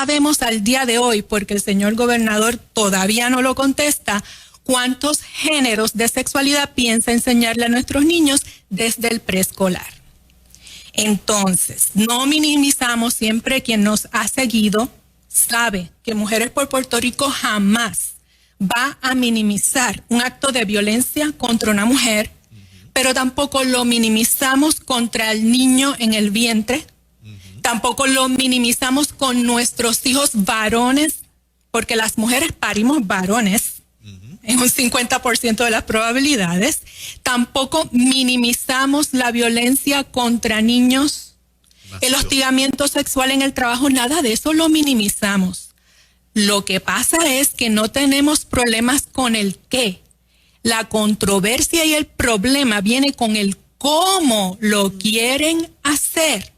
sabemos al día de hoy, porque el señor gobernador todavía no lo contesta, cuántos géneros de sexualidad piensa enseñarle a nuestros niños desde el preescolar. Entonces, no minimizamos, siempre quien nos ha seguido sabe que Mujeres por Puerto Rico jamás va a minimizar un acto de violencia contra una mujer, pero tampoco lo minimizamos contra el niño en el vientre, tampoco lo minimizamos con nuestros hijos varones, porque las mujeres parimos varones en un 50% de las probabilidades. Tampoco minimizamos la violencia contra niños, el hostigamiento sexual en el trabajo, nada de eso lo minimizamos. Lo que pasa es que no tenemos problemas con el qué. La controversia y el problema viene con el cómo lo quieren hacer.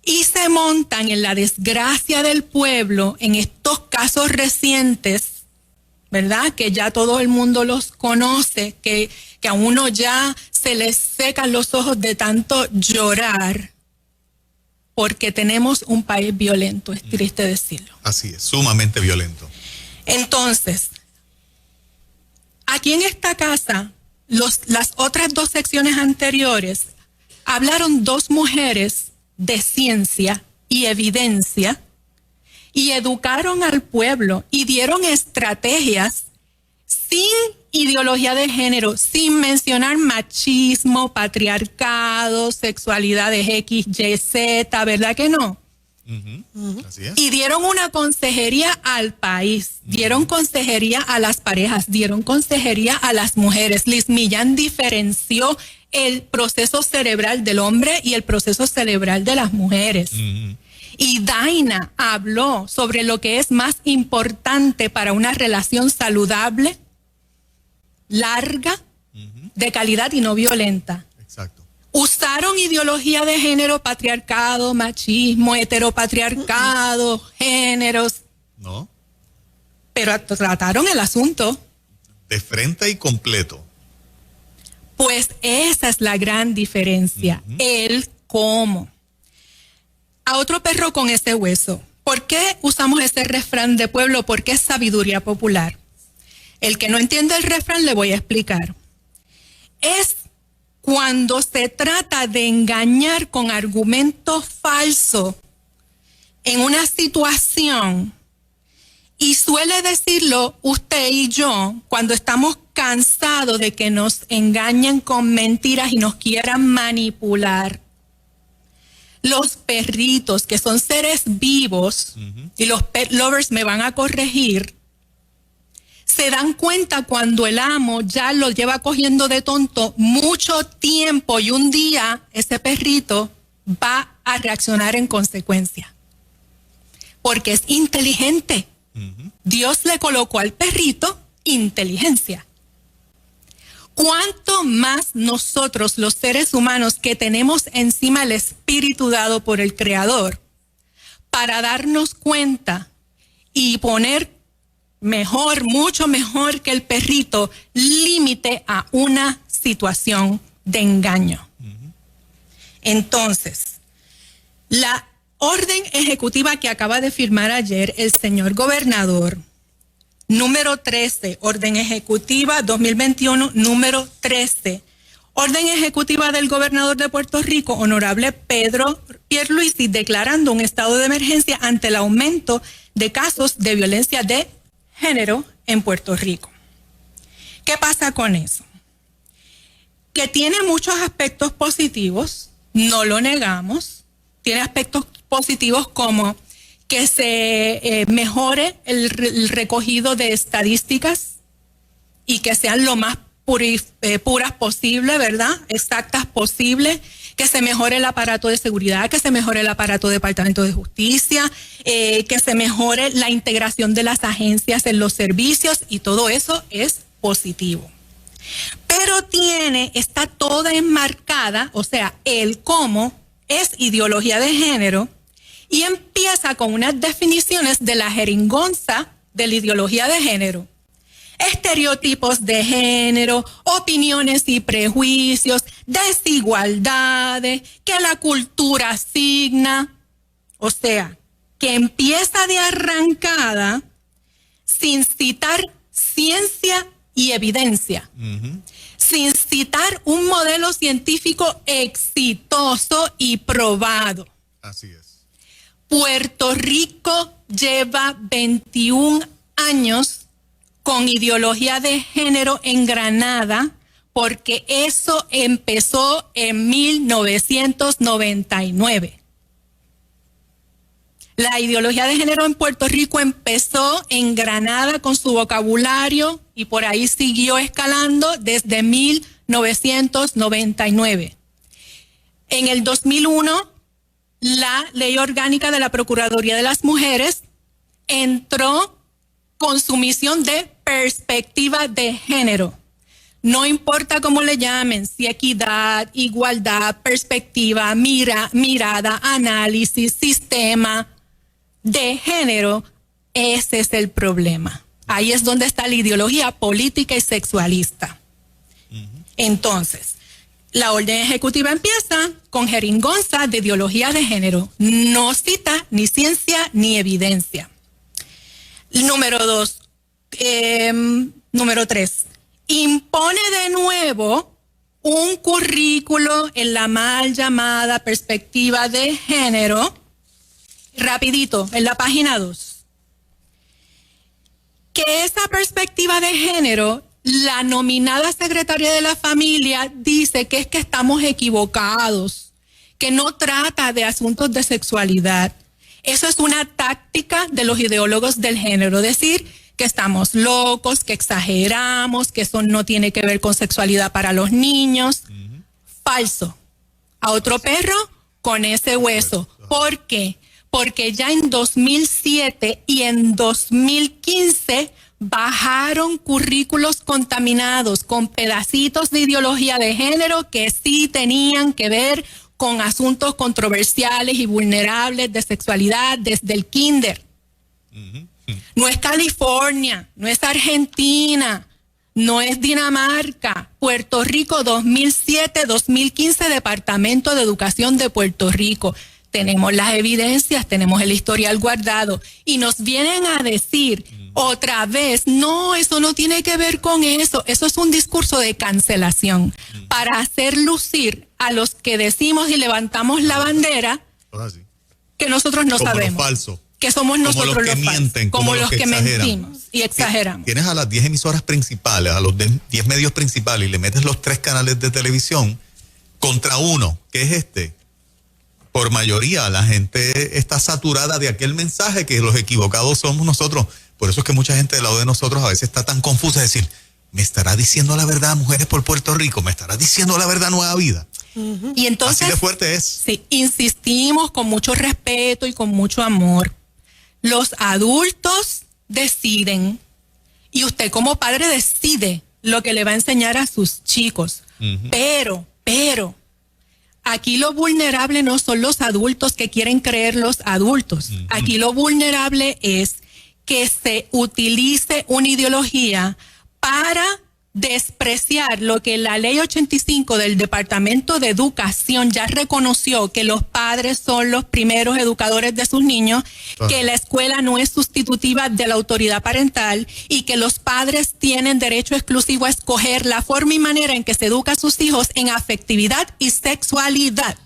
Y se montan en la desgracia del pueblo en estos casos recientes, ¿verdad? Que ya todo el mundo los conoce, que a uno ya se les secan los ojos de tanto llorar, porque tenemos un país violento, es triste decirlo. Así es, sumamente violento. Entonces, aquí en esta casa, las otras dos secciones anteriores, hablaron dos mujeres de ciencia y evidencia y educaron al pueblo y dieron estrategias sin ideología de género, sin mencionar machismo, patriarcado, sexualidades X, Y, Z, ¿verdad que no? Así es. Y dieron una consejería al país, dieron consejería a las parejas, dieron consejería a las mujeres. Liz Millán diferenció el proceso cerebral del hombre y el proceso cerebral de las mujeres. Y Daina habló sobre lo que es más importante para una relación saludable, larga, de calidad y no violenta. Exacto. Usaron ideología de género, patriarcado, machismo, heteropatriarcado, géneros. No. Pero trataron el asunto. De frente y completo. Pues esa es la gran diferencia. El cómo. A otro perro con ese hueso. ¿Por qué usamos ese refrán de pueblo? Porque es sabiduría popular. El que no entiende el refrán le voy a explicar. Es cuando se trata de engañar con argumento falso en una situación, y suele decirlo usted y yo cuando estamos cansados de que nos engañen con mentiras y nos quieran manipular. Los perritos, que son seres vivos, y los pet lovers me van a corregir, se dan cuenta cuando el amo ya lo lleva cogiendo de tonto mucho tiempo y un día ese perrito va a reaccionar en consecuencia. Porque es inteligente. Dios le colocó al perrito inteligencia. ¿Cuánto más nosotros, los seres humanos, que tenemos encima el espíritu dado por el Creador, para darnos cuenta y poner mejor, mucho mejor que el perrito, límite a una situación de engaño? Entonces, la orden ejecutiva que acaba de firmar ayer el señor gobernador, número 13, orden ejecutiva 2021, número 13, orden ejecutiva del gobernador de Puerto Rico, honorable Pedro Pierluisi, declarando un estado de emergencia ante el aumento de casos de violencia de género en Puerto Rico. ¿Qué pasa con eso? Que tiene muchos aspectos positivos, no lo negamos. Tiene aspectos positivos como que se mejore el recogido de estadísticas y que sean lo más puras posible, ¿verdad? Exactas posible, que se mejore el aparato de seguridad, que se mejore el aparato de Departamento de Justicia, que se mejore la integración de las agencias en los servicios, y todo eso es positivo. Pero está toda enmarcada, o sea, el cómo es ideología de género, y empieza con unas definiciones de la jeringonza de la ideología de género. Estereotipos de género, opiniones y prejuicios, desigualdades, que la cultura asigna. O sea, que empieza de arrancada sin citar ciencia y evidencia, sin citar un modelo científico exitoso y probado. Así es. Puerto Rico lleva 21 años con ideología de género engranada, porque eso empezó en 1999. La ideología de género en Puerto Rico empezó en Granada con su vocabulario y por ahí siguió escalando desde 1999. En el 2001, la Ley Orgánica de la Procuraduría de las Mujeres entró con su misión de perspectiva de género. No importa cómo le llamen, si equidad, igualdad, perspectiva, mirada, análisis, sistema de género, ese es el problema. Ahí es donde está la ideología política y sexualista. Entonces, la orden ejecutiva empieza con jeringonza de ideología de género. No cita ni ciencia ni evidencia. Número 3. Impone de nuevo un currículo en la mal llamada perspectiva de género. Rapidito, en la página 2. Que esa perspectiva de género, la nominada secretaria de la familia dice que es que estamos equivocados, que no trata de asuntos de sexualidad. Eso es una táctica de los ideólogos del género, decir que estamos locos, que exageramos, que eso no tiene que ver con sexualidad para los niños. Falso. A otro perro con ese hueso. ¿Por qué? Porque ya en 2007 y en 2015 bajaron currículos contaminados con pedacitos de ideología de género que sí tenían que ver con asuntos controversiales y vulnerables de sexualidad desde el kinder. No es California, no es Argentina, no es Dinamarca. Puerto Rico 2007-2015, Departamento de Educación de Puerto Rico. Tenemos las evidencias, tenemos el historial guardado y nos vienen a decir otra vez, no, eso no tiene que ver con eso. Eso es un discurso de cancelación para hacer lucir a los que decimos y levantamos la bandera que nosotros no sabemos. Falso. Que somos nosotros los que mienten, como los que mentimos y exageramos. Tienes a las 10 emisoras principales, a los 10 medios principales y le metes los 3 canales de televisión contra uno, que es este. Por mayoría, la gente está saturada de aquel mensaje que los equivocados somos nosotros. Por eso es que mucha gente del lado de nosotros a veces está tan confusa de decir, ¿me estará diciendo la verdad Mujeres por Puerto Rico? ¿Me estará diciendo la verdad Nueva Vida? Y entonces, así de fuerte es. Sí, insistimos con mucho respeto y con mucho amor. Los adultos deciden y usted como padre decide lo que le va a enseñar a sus chicos. Pero, aquí lo vulnerable no son los adultos que quieren creer los adultos. Aquí lo vulnerable es que se utilice una ideología para despreciar lo que la Ley 85 del Departamento de Educación ya reconoció, que los padres son los primeros educadores de sus niños, que la escuela no es sustitutiva de la autoridad parental y que los padres tienen derecho exclusivo a escoger la forma y manera en que se educa a sus hijos en afectividad y sexualidad.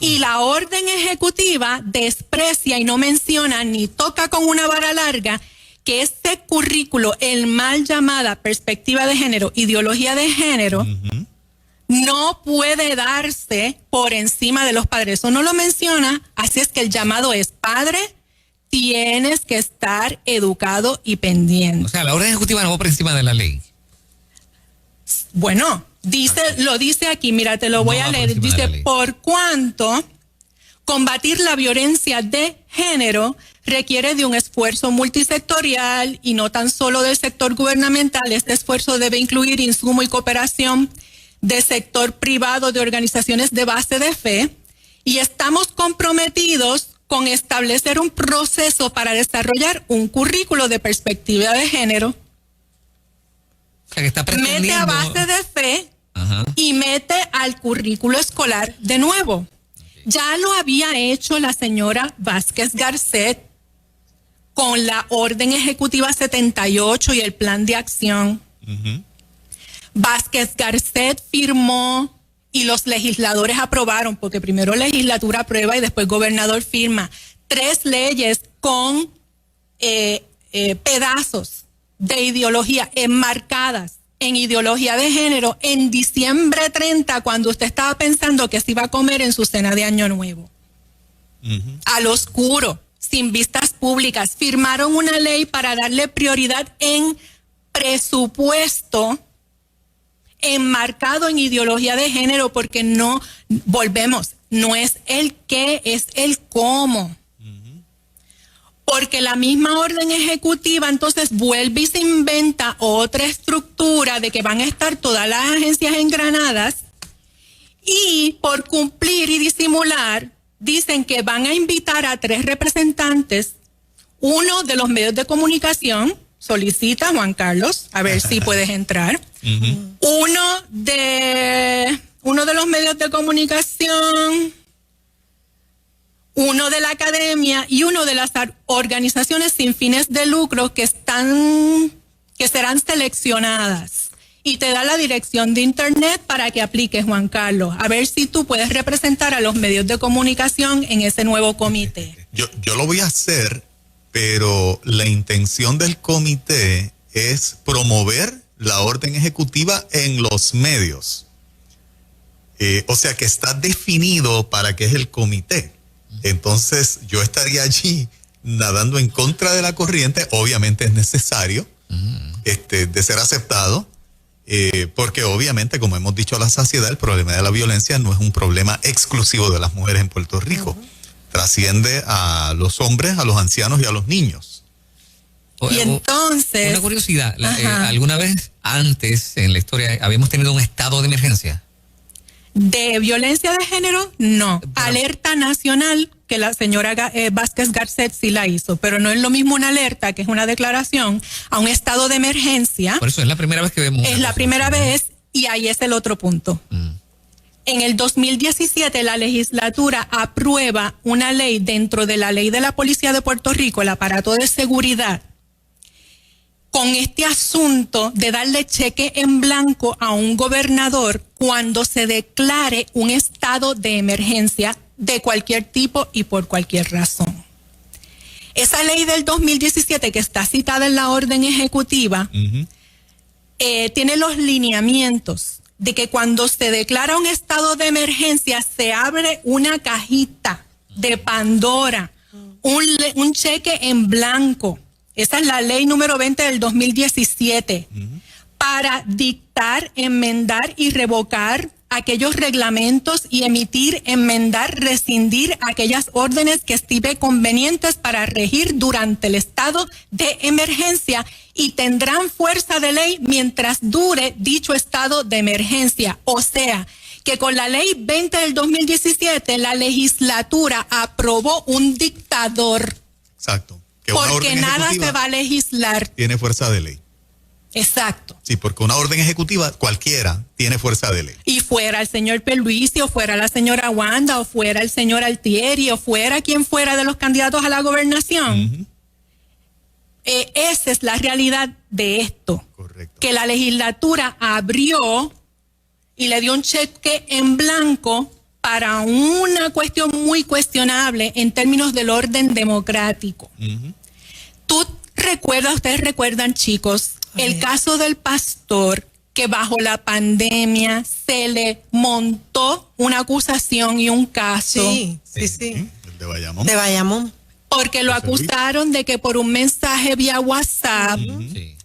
Y la orden ejecutiva desprecia y no menciona ni toca con una vara larga que este currículo, el mal llamada perspectiva de género, ideología de género, no puede darse por encima de los padres. Eso no lo menciona, así es que el llamado es: padre, tienes que estar educado y pendiente. O sea, la orden ejecutiva no va por encima de la ley. Bueno, lo dice aquí, mira, te lo voy a leer. Dice, por cuanto combatir la violencia de género requiere de un esfuerzo multisectorial y no tan solo del sector gubernamental. Este esfuerzo debe incluir insumo y cooperación del sector privado, de organizaciones de base de fe, y estamos comprometidos con establecer un proceso para desarrollar un currículo de perspectiva de género. O sea, que está pretendiendo... Mete a base de fe y mete al currículo escolar de nuevo. Ya lo había hecho la señora Vázquez Garcet con la Orden Ejecutiva 78 y el Plan de Acción. Vázquez Garcet firmó y los legisladores aprobaron, porque primero legislatura aprueba y después gobernador firma, 3 leyes con pedazos de ideología enmarcadas en ideología de género en diciembre 30, cuando usted estaba pensando que se iba a comer en su cena de Año Nuevo. Al oscuro, sin vistas públicas, firmaron una ley para darle prioridad en presupuesto enmarcado en ideología de género, porque no, volvemos, no es el qué, es el cómo. Porque la misma orden ejecutiva entonces vuelve y se inventa otra estructura de que van a estar todas las agencias engranadas y por cumplir y disimular dicen que van a invitar a 3 representantes, uno de los medios de comunicación, solicita Juan Carlos, a ver si puedes entrar, uno de los medios de comunicación, uno de la academia y uno de las organizaciones sin fines de lucro que serán seleccionadas. Y te da la dirección de internet para que apliques, Juan Carlos. A ver si tú puedes representar a los medios de comunicación en ese nuevo comité. Yo lo voy a hacer, pero la intención del comité es promover la orden ejecutiva en los medios. O sea que está definido para qué es el comité. Entonces yo estaría allí nadando en contra de la corriente. Obviamente es necesario de ser aceptado, porque obviamente, como hemos dicho a la saciedad, el problema de la violencia no es un problema exclusivo de las mujeres en Puerto Rico. Trasciende a los hombres, a los ancianos y a los niños. Y entonces... Una curiosidad, ¿alguna vez antes en la historia habíamos tenido un estado de emergencia? De violencia de género, no. Alerta nacional, que la señora Vázquez Garcet sí la hizo, pero no es lo mismo una alerta, que es una declaración, a un estado de emergencia. Por eso es la primera vez que vemos. Es la primera vez, y ahí es el otro punto. En el 2017 la legislatura aprueba una ley dentro de la ley de la Policía de Puerto Rico, el aparato de seguridad, con este asunto de darle cheque en blanco a un gobernador cuando se declare un estado de emergencia de cualquier tipo y por cualquier razón. Esa ley del 2017 que está citada en la orden ejecutiva tiene los lineamientos de que cuando se declara un estado de emergencia se abre una cajita de Pandora, un cheque en blanco. Esa es la ley número 20 del 2017, para dictar, enmendar y revocar aquellos reglamentos y emitir, enmendar, rescindir aquellas órdenes que estime convenientes para regir durante el estado de emergencia y tendrán fuerza de ley mientras dure dicho estado de emergencia. O sea, que con la ley 20 del 2017 la legislatura aprobó un dictador. Exacto. Porque nada se va a legislar. Tiene fuerza de ley. Exacto. Sí, porque una orden ejecutiva cualquiera tiene fuerza de ley. Y fuera el señor Pierluisi, o fuera la señora Wanda, o fuera el señor Altieri, o fuera quien fuera de los candidatos a la gobernación. Esa es la realidad de esto. Correcto. Que la legislatura abrió y le dio un cheque en blanco para una cuestión muy cuestionable en términos del orden democrático. Ustedes recuerdan, chicos, el caso del pastor que bajo la pandemia se le montó una acusación y un caso. Sí. El de Bayamón. De Bayamón. Porque lo acusaron de que por un mensaje vía WhatsApp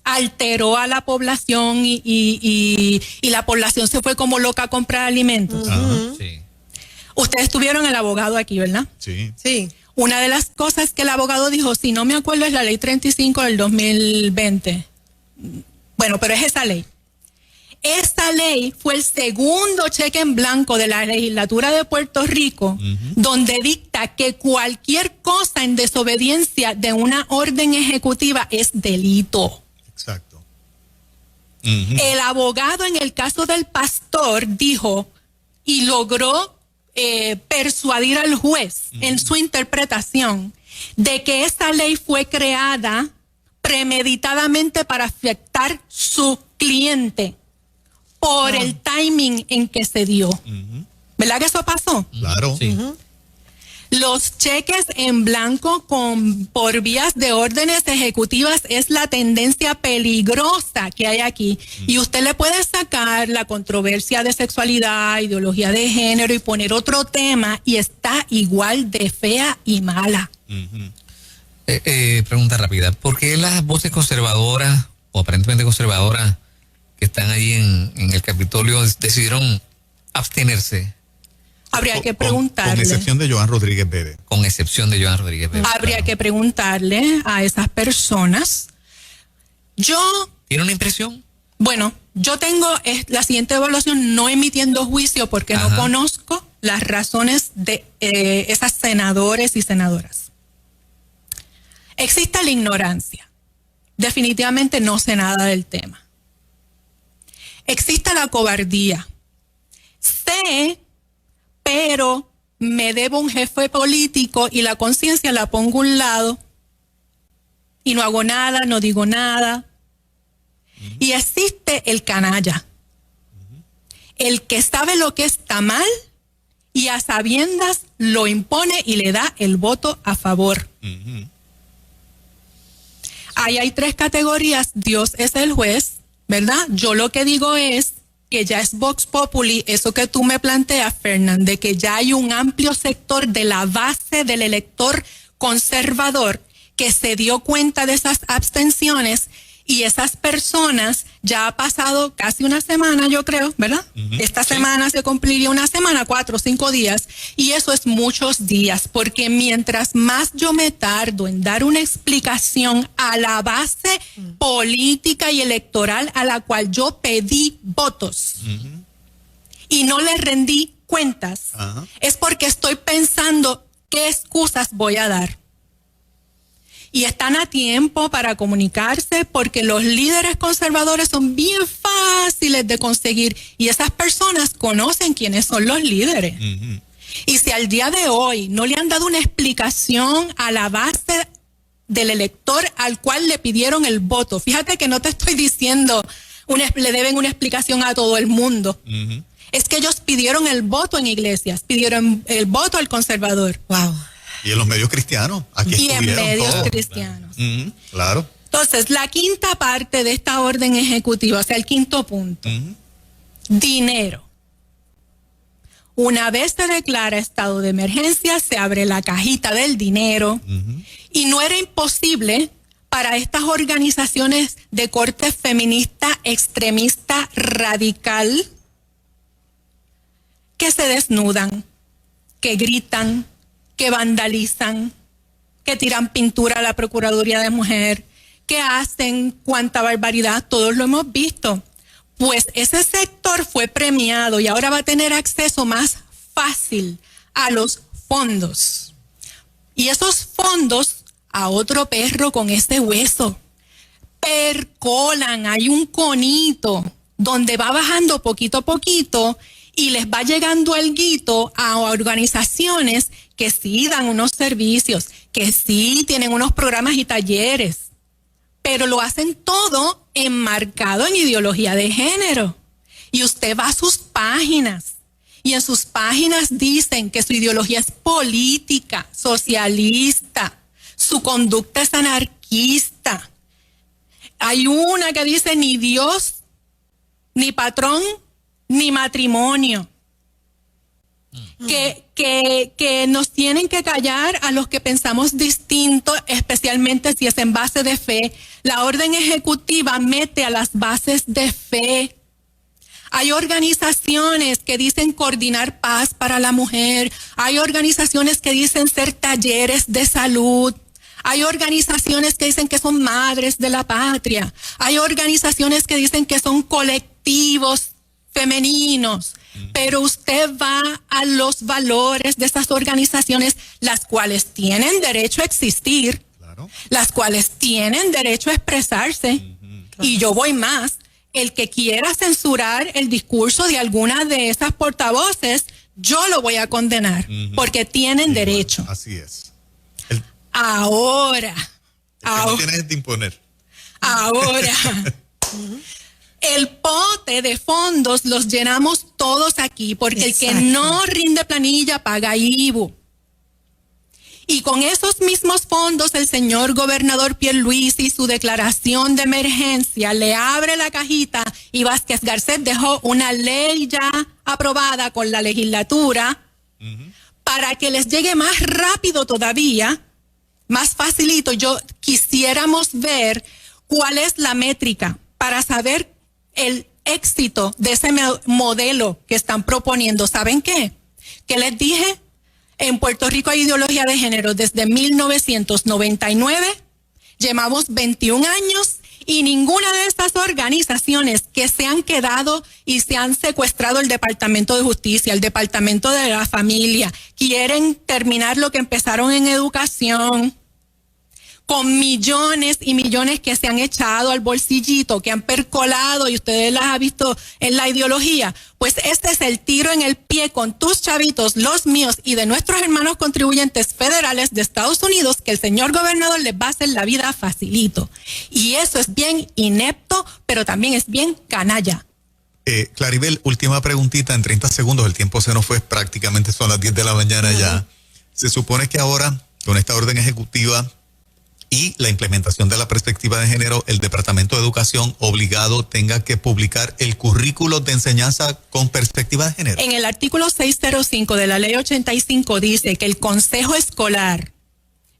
alteró a la población y la población se fue como loca a comprar alimentos. Sí. Ustedes tuvieron el abogado aquí, ¿verdad? Sí. Sí. Una de las cosas que el abogado dijo, si no me acuerdo, es la ley 35 del 2020. Bueno, pero es esa ley. Esta ley fue el segundo cheque en blanco de la legislatura de Puerto Rico, donde dicta que cualquier cosa en desobediencia de una orden ejecutiva es delito. Exacto. El abogado en el caso del pastor dijo y logró persuadir al juez en su interpretación de que esta ley fue creada premeditadamente para afectar su cliente por el timing en que se dio. ¿Verdad que eso pasó? Claro. Sí. Los cheques en blanco por vías de órdenes ejecutivas es la tendencia peligrosa que hay aquí. Y usted le puede sacar la controversia de sexualidad, ideología de género y poner otro tema y está igual de fea y mala. Pregunta rápida. ¿Por qué las voces conservadoras o aparentemente conservadoras que están ahí en el Capitolio decidieron abstenerse? Habría que preguntarle. Con excepción de Joan Rodríguez Bebe. Con excepción de Joan Rodríguez Bebe. Habría que preguntarle a esas personas. ¿Tiene una impresión? Bueno, yo tengo la siguiente evaluación, no emitiendo juicio porque no conozco las razones de esas senadores y senadoras. Existe la ignorancia. Definitivamente no sé nada del tema. Existe la cobardía. Sé, pero me debo un jefe político y la conciencia la pongo a un lado y no hago nada, no digo nada. Y existe el canalla, el que sabe lo que está mal y a sabiendas lo impone y le da el voto a favor. Ahí hay 3 categorías, Dios es el juez, ¿verdad? Yo lo que digo es que ya es Vox Populi, eso que tú me planteas, Fernán, de que ya hay un amplio sector de la base del elector conservador que se dio cuenta de esas abstenciones y esas personas, ya ha pasado casi una semana, yo creo, ¿verdad? Esta semana se cumpliría una semana, 4 o 5 días, y eso es muchos días, porque mientras más yo me tardo en dar una explicación a la base política y electoral a la cual yo pedí votos y no le rendí cuentas, es porque estoy pensando qué excusas voy a dar. Y están a tiempo para comunicarse porque los líderes conservadores son bien fáciles de conseguir y esas personas conocen quiénes son los líderes. Y si al día de hoy no le han dado una explicación a la base del elector al cual le pidieron el voto, fíjate que no te estoy diciendo le deben una explicación a todo el mundo. Es que ellos pidieron el voto en iglesias, pidieron el voto al conservador. Wow. Y en los medios cristianos. Aquí Y en medios todos. cristianos. Claro. Entonces, la quinta parte de esta orden ejecutiva, o sea, el quinto punto, dinero. Una vez se declara estado de emergencia, se abre la cajita del dinero y no era imposible para estas organizaciones de corte feminista, extremista, radical, que se desnudan, que gritan, que vandalizan, que tiran pintura a la Procuraduría de Mujer, que hacen cuanta barbaridad, todos lo hemos visto. Pues ese sector fue premiado y ahora va a tener acceso más fácil a los fondos. Y esos fondos a otro perro con ese hueso percolan, hay un conito donde va bajando poquito a poquito y les va llegando alguito a organizaciones que sí dan unos servicios, que sí tienen unos programas y talleres, pero lo hacen todo enmarcado en ideología de género. Y usted va a sus páginas y en sus páginas dicen que su ideología es política, socialista, su conducta es anarquista. Hay una que dice ni Dios, ni patrón, ni matrimonio. Que nos tienen que callar a los que pensamos distinto, especialmente si es en base de fe. La orden ejecutiva mete a las bases de fe. Hay organizaciones que dicen coordinar paz para la mujer. Hay organizaciones que dicen ser talleres de salud. Hay organizaciones que dicen que son madres de la patria. Hay organizaciones que dicen que son colectivos femeninos. Pero usted va a los valores de esas organizaciones, las cuales tienen derecho a existir, las cuales tienen derecho a expresarse. Y yo voy más. El que quiera censurar el discurso de alguna de esas portavoces, yo lo voy a condenar, porque tienen derecho. Así es. Ahora. No tienes de imponer. Ahora. El pote de fondos los llenamos todos aquí, porque Exacto. el que no rinde planilla paga IVU. Y con esos mismos fondos, el señor gobernador Pierluisi y su declaración de emergencia le abre la cajita y Vázquez Garcet dejó una ley ya aprobada con la legislatura para que les llegue más rápido todavía, más facilito. Yo quisiéramos ver cuál es la métrica para saber el éxito de ese modelo que están proponiendo. ¿Saben qué? ¿Qué les dije? En Puerto Rico hay ideología de género desde 1999, llevamos 21 años y ninguna de estas organizaciones que se han quedado y se han secuestrado el Departamento de Justicia, el Departamento de la Familia, quieren terminar lo que empezaron en educación, con millones y millones que se han echado al bolsillito, que han percolado y ustedes las han visto en la ideología. Pues este es el tiro en el pie con tus chavitos, los míos y de nuestros hermanos contribuyentes federales de Estados Unidos, que el señor gobernador les va a hacer la vida facilito. Y eso es bien inepto, pero también es bien canalla. Claribel, última preguntita en 30 segundos. El tiempo se nos fue, prácticamente son las 10 de la mañana ya. Se supone que ahora, con esta orden ejecutiva y la implementación de la perspectiva de género, el Departamento de Educación obligado tenga que publicar el currículo de enseñanza con perspectiva de género. En el artículo 605 de la ley 85 dice que el consejo escolar,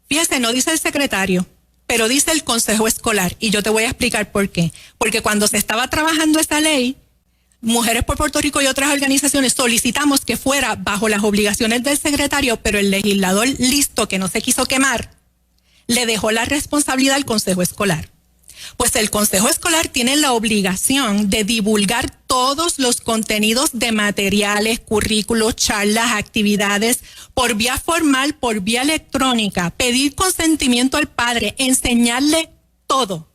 fíjese, no dice el secretario, pero dice el consejo escolar, y yo te voy a explicar por qué. Porque cuando se estaba trabajando esa ley, Mujeres por Puerto Rico y otras organizaciones solicitamos que fuera bajo las obligaciones del secretario, pero el legislador listo, que no se quiso quemar, le dejó la responsabilidad al consejo escolar. Pues el consejo escolar tiene la obligación de divulgar todos los contenidos de materiales, currículos, charlas, actividades, por vía formal, por vía electrónica, pedir consentimiento al padre, enseñarle todo.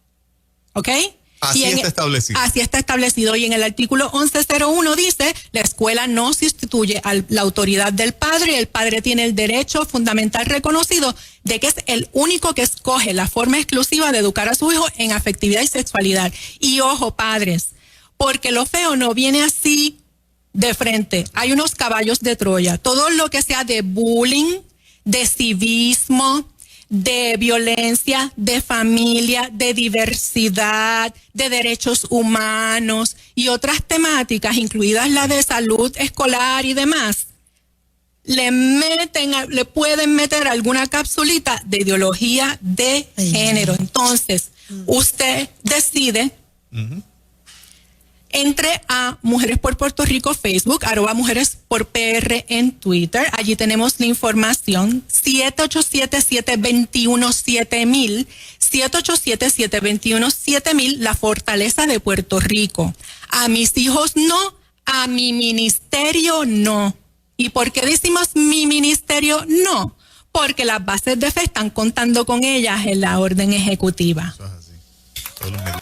¿Ok? Así está establecido. Así está establecido. Y en el artículo 1101 dice, la escuela no sustituye a la autoridad del padre y el padre tiene el derecho fundamental reconocido de que es el único que escoge la forma exclusiva de educar a su hijo en afectividad y sexualidad. Y ojo, padres, porque lo feo no viene así de frente. Hay unos caballos de Troya. Todo lo que sea de bullying, de civismo, de violencia, de familia, de diversidad, de derechos humanos y otras temáticas, incluidas la de salud escolar y demás, le pueden meter alguna capsulita de ideología de género. Entonces, usted decide, entre a Mujeres por Puerto Rico Facebook, @mujeresporpr en Twitter. Allí tenemos la información. 787-721-7000. 787-721-7000, la fortaleza de Puerto Rico. A mis hijos no, a mi ministerio no. ¿Y por qué decimos mi ministerio no? Porque las bases de fe están contando con ellas en la orden ejecutiva.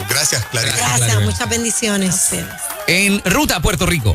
Gracias, Claribel. Gracias, muchas bendiciones. En Ruta a Puerto Rico.